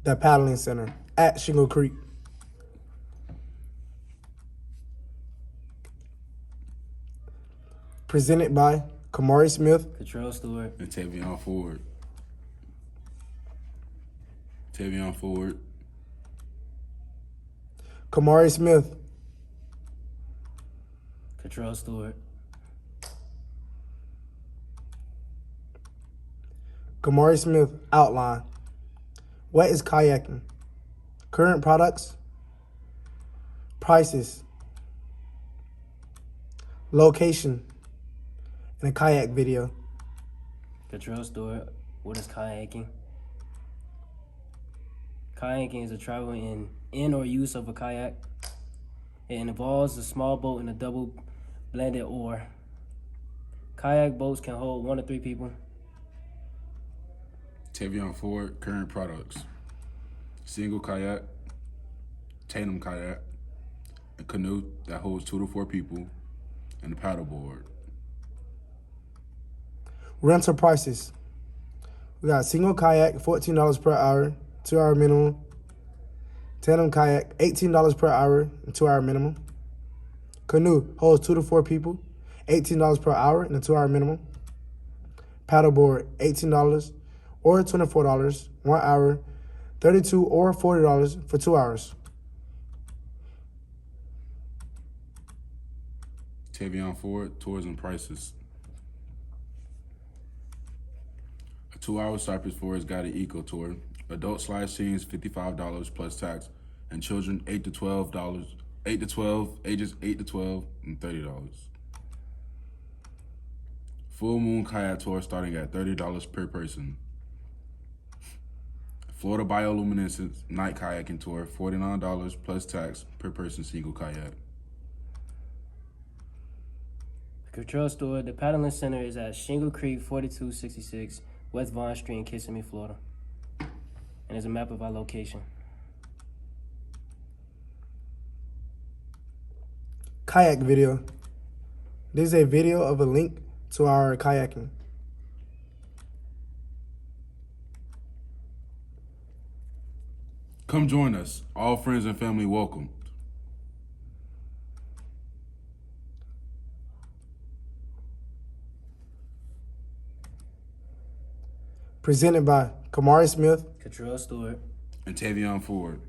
the Paddling Center at Shingle Creek. Presented by Khamari Smith, Kaitrell Stewart, and Tavion Ford. Tavion Ford. Khamari Smith, Kaitrell Stewart, Khamari Smith outline. What is kayaking? Current products, prices, location, and a kayak video. Kaitrell Stewart. What is kayaking? Kayaking is a travel in or use of a kayak. It involves a small boat and a double blended oar. Kayak boats can hold 1 to 3 people. Tavion Ford. Current products: single kayak, tandem kayak, a canoe that holds 2 to 4 people, and a paddleboard. Rental prices. We got single kayak, $14 per hour, 2-hour minimum. Tandem kayak, $18 per hour, and 2-hour minimum. Canoe holds 2 to 4 people, $18 per hour, and a 2-hour minimum. Paddleboard, $18 or $24, 1 hour, $32 or $40 for 2 hours. Tavion Ford. Tours and prices: a 2-hour Cypress Forest guided eco tour. Adult slide scenes $55 plus tax, and children ages 8 to 12, and $30. Full moon kayak tour starting at $30 per person. Florida bioluminescence night kayaking tour $49 plus tax per person, single kayak. Kaitrell Stewart. The Paddling Center is at Shingle Creek, 4266 West Vaughn Street in Kissimmee, Florida. And there's a map of our location. Kayak video. This is a video of a link to our kayaking. Come join us. All friends and family welcome. Presented by Khamari Smith, Kaitrell Stewart, And Tavion Ford.